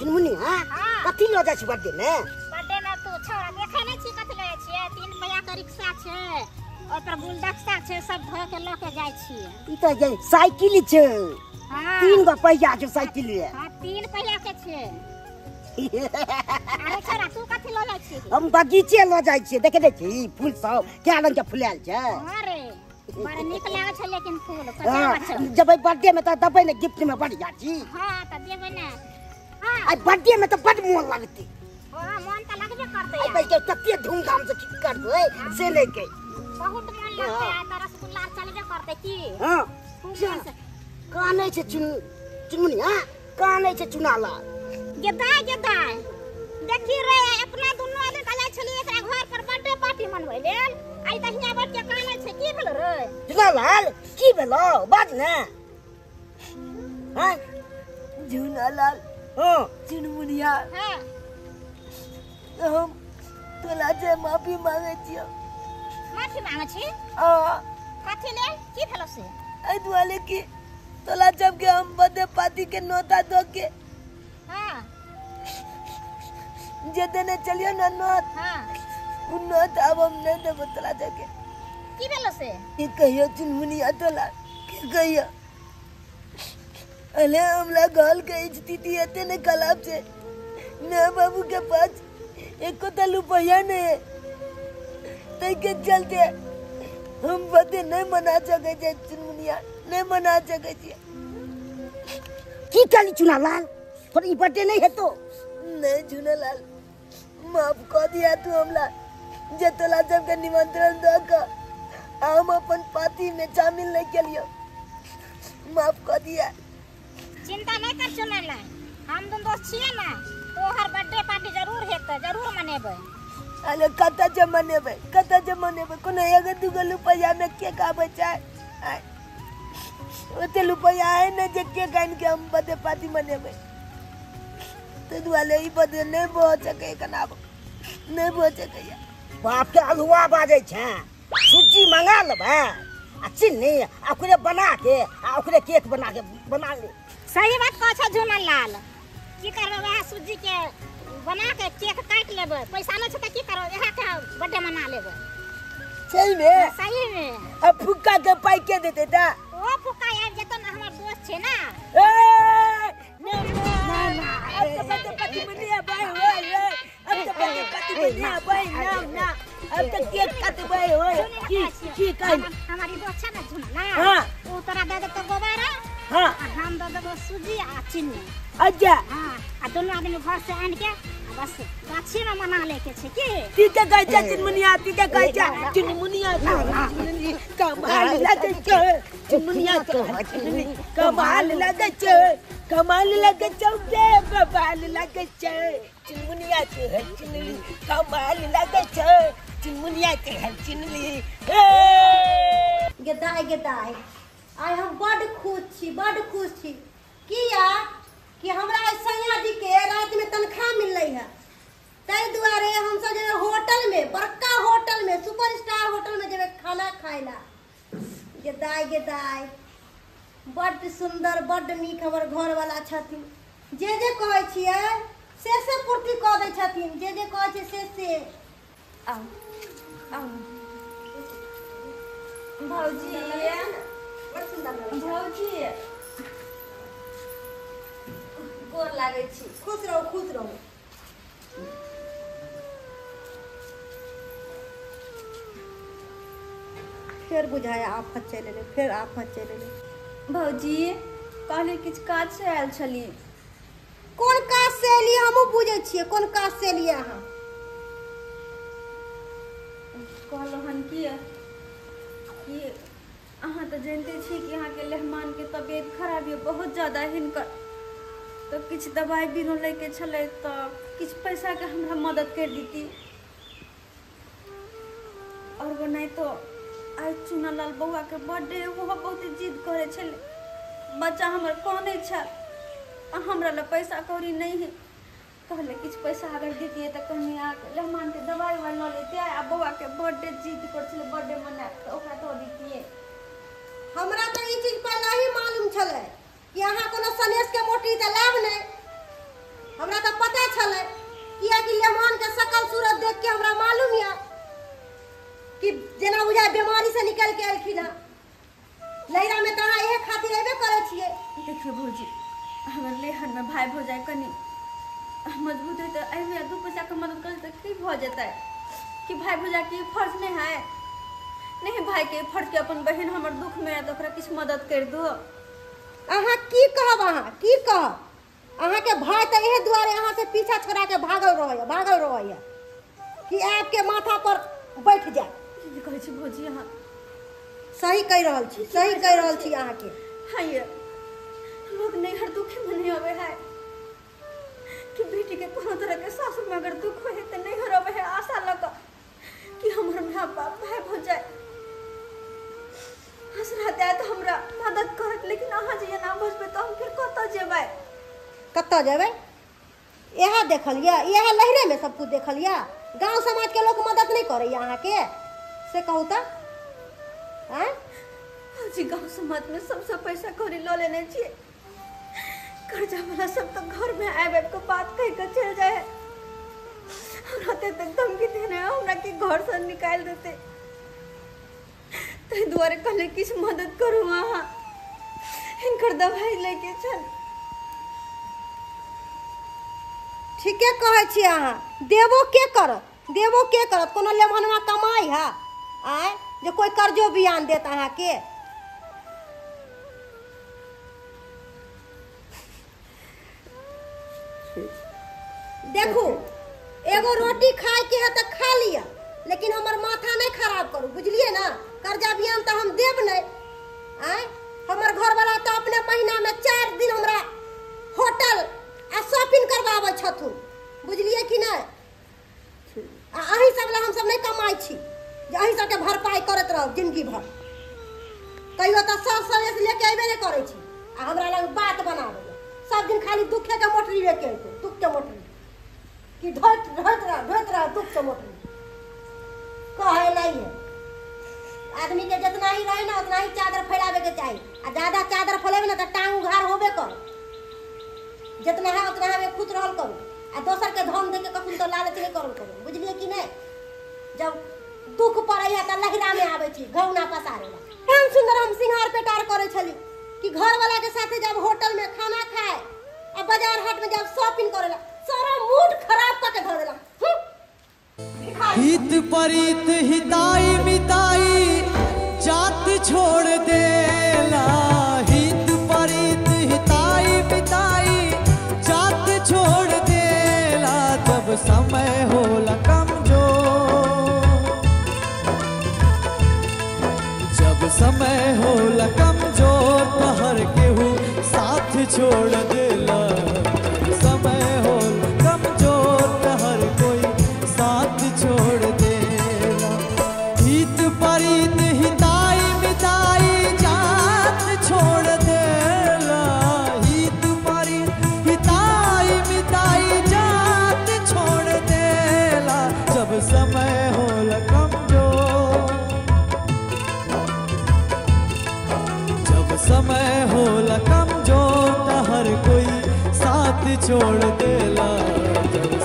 चुनमुनी हां कथि ल जाय छी बर्थडे में तू छोरा देखे नै छी कथि ले छी 3 पहिया के रिक्शा छै ओपर गुलदस्ता छै सब ध के ल के जाय छी ई त जे साइकिल छै हां 3 गो पहिया के साइकिल है हां 3 पहिया के छै अरे छोरा तू कथि ल जाय छी हम बगीचे ल जाय छी देखे दे छी फूल सब क्या रंग के फुलाल छै अरे बड़ा निक लागे छै लेकिन फूल कते जब बर्थडे में त दबै ने गिफ्ट में बढ़िया छी हां त देबै ना हां आ बर्थडे में त बड मोन लगते हां मन त लगबे करते यार भाई कते धूमधाम से की करबै से ले के बहुत मन लगते आ त रसगुल्ला चलबे करते की हां काने छै चुनमुनी हां काने छै चुनाला गेदाय देखी रे अपना दुनु आदमी का जाय छली एकरा घर पर बर्थडे पार्टी मनबै लेल आई त हिया बैठ के काने छै की भेल रे चुनालाल की भेलो बात ने हां चुनालाल हां चुनमुनिया हां हम तोला जे माफी मांगे छियो माफी मांगे छी कथि ले की भेलो से आई दुआले की तोला जब के हम बर्थडे पार्टी के नोता दो के हां जे देने चलियो ना नोट हां उ नोट अब हम नहीं देबो तोला दे के की भेलो से की कहियो चुनमुनिया तोला की कहियो अले हमला गाल के स्थिति एते ने खराब छे ने बाबू के पास एको त रुपया नहीं है तै के चलते हम बर्थडे नहीं मना सके छे चुनमुनिया नहीं मना सके छे की कली चुनालाल पर ई बर्थडे नहीं है तो नहीं चुनालाल माफ कर दिया तू हमला जे तोला जब के निमंत्रण द के हम अपन पार्टी में शामिल नहीं केलियो माफ कर दिया चिंता नहीं कर चुनाला हम दोनों दोस्त छिए ना तो हर बर्थडे पार्टी जरूर हेतै जरूर मनेबै अरे कत जे मनेबै कोनो एगो दूगो रुपया में केक आबै छै ओते रुपया है ना जे केक आन के हम बर्थडे पार्टी मनेबै तो दुआले ई बर्थडे नहीं भो सके कनाब नहीं भो सके बाप के हलवा बाजे छै सूजी मंगा लेबै आ चीनी ओकरे बना के ओकरे केक बना ले सही बात कह छ झुनलाल की करबै वह सूजी के बना के केक काट लेबै पैसा न छ त की करबै यहा के बर्थडे मना लेबै सही में अब फुक्का के पाई के देते ता ओ फुक्का यार जतन हमर दोस्त छै ना ए ना अब तो बर्थडे पार्टी मनिया भाई होय अब तो बर्थडे पार्टी मनिया भाई ना अब तो केक काटबै होय की कह हमारी दोस्त छ ना झुनला हां ओ तोरा दे देतो गोबारा हां हम दे देबो सूजी आ चीनी अच्छा हां आ दोनों आदमी घर से आन के बस गाछी में मना लेके छै की ठीक है कहै छै चुनमुनिया ठीक है कहै छै चुनमुनिया कमाल लगे छै चुनमुनिया कमाल लगे छै कमाल लगे छै कमाल लगे छै चुनमुनिया के है चुनली कमाल लगे छै चुनमुनिया के है चुनली गेदाय आई हम बड़ खुश छी किया कि हमरा सैया जी के रात में तनख्वाह मिललै है तै दुआरे हम सब जे होटल में बड़का होटल में सुपरस्टार होटल में जेबे खाना खाइला गेदाय बड़ सुंदर बड़ नीक हमर घर वाला छथिन जे कहै छियै से पूर्ति क दै छथिन जे कहै छै से आओ भौजी गोर लागे छी खुश रहो फिर बुझाया आफत चले भौजी कहले किछ काज से आयल छली कोन काज से एलिए हम बुझे छिए कोन काज से एलिए अहाँ कहलो हन कि अहाँ तो जानते छी कि अहाँ के मेहमान के तबियत खराब है बहुत ज्यादा हिनकर तो किछ दवाई बीरो लेके छले तो किछ पैसा के हमरा मदद कर दीती और वो नहीं तो आज चुनालाल बउआ के बर्थडे वो बहुत जिद करे छले बच्चा हमर कोने छ हमरा ला पैसा कौड़ी नहीं है कहले किछ पैसा अगर देतिए तो कहीं आके मेहमान के दवाई वाला न लेते आ बउआ के बर्थडे जिद कर छले बर्थडे मना तो ओकरा तो दीतिए हमरा तो ई चीज पहले ही मालूम छले कि अहाँ कोनो सनेश के मोटी त लाभ नहीं हमरा के एलखिन है लहरा में तहाँ यह खातिर अबे करे छिए। देखिए भौजी अगर लेहर में भाई भौजाई कनी मजबूत है तो अभी 2 पैसा का मदद कर तो की भ जाता है कि भाई भौजाई के फर्ज नहीं है। नहीं भाई के फर्ज के अपन बहन हमर दुख में है तो ओकरा किछ मदद कर दो। अहाँ की कहब अहाँ की कहब अहाँ के भाई तो यह दुआरे अहाँ से पीछा छोड़ा के भागल रहे कि आपके माथा पर बैठ जाए। कहै छी भौजी अहाँ सही कह रहल छी अहाँ के। हाँ ये लोग नहीं हर दुखे में नहीं आवे है कि बेटी के कोनो तरह के सासुर में अगर दुख होए तो नहीं हरवे है आशा लग कि हमर माँ बाप भाई भौजाई हंसरा दे तो हमरा मदद करत। लेकिन अहाँ जे ना बुझबे तो हम फिर कत जेबै यह देखलिए यह लहरे में सब कुछ देखलिए। गांव समाज के लोग मदद नहीं करे अहाँ के से कहू तो जी गांव समाज में सबसे पैसा कौड़ी लो लेने चाहिए। कर्जा वाला सब तो घर में आए को बात कह कर चल जाए और होते तक धमकी देने हमरा के घर से निकाल देते। तो द्वारे कहले किछ मदद करू अहाँ इनकर दवाई लेके चल। ठीके कहै छी अहाँ देबो के करत कोनो लेमनवा कमाई है आए जो कोई कर्जो बियान देत अहाँ के। देखू एगो रोटी खाए के है तो खा लिया लेकिन हमर माथा नहीं खराब करू बुझलिए ना। कर्जा बियान तो हम देब नहीं आए हमर घर वाला तो अपने महीना में 4 दिन हमरा होटल आ शॉपिंग करवावे छथुन बुझलिए कि नहीं। अही सब ला हम सब नहीं कमाई छी जे अही सब के भरपाई करत रहो जिंदगी भर। कहियो तो सब सवेस लेके आइबे नहीं करे छी आ हमरा लग बात बनावे सब दिन खाली दुखे के मोटरी लेके आइते दुख के मोटरी कि ढोत रहा दुख के मोटरी कहे नहीं है। आदमी के जितना ही रहे ना उतना ही चादर फैलावे के चाहिए आ ज्यादा चादर फैलावे ना तो टांग उघार होबे कर। जितना है उतना हमें खुद रहल करू आ दोसर के धन दे के कखन तो लालच नहीं करल करू बुझलिए कि नहीं। जब दुख पड़े है तो लहरा में आवे छी घौना पसारे ला। हम सुंदर हम सिंगार पेटार करे छली कि घर वाला के साथे जब होटल में खाना खाए और बाजार हाट में जब शॉपिंग करेला सारा मूड खराब करके धर देला। हित परित हिताई मिताई जात छोड़ देला। हित परित हिताई मिताई जात छोड़ देला। जब समय होला समय होला कमजोर तो हर केहू साथ छोड़ देला। समय होला कमजोर तो हर कोई साथ छोड़ देला। हित परित हिताई मिताई जात छोड़ देला। हित परित हिताई मिताई जात छोड़ देला। जब समय होला समय होला कमजोर तो हर कोई साथ छोड़ देला। जब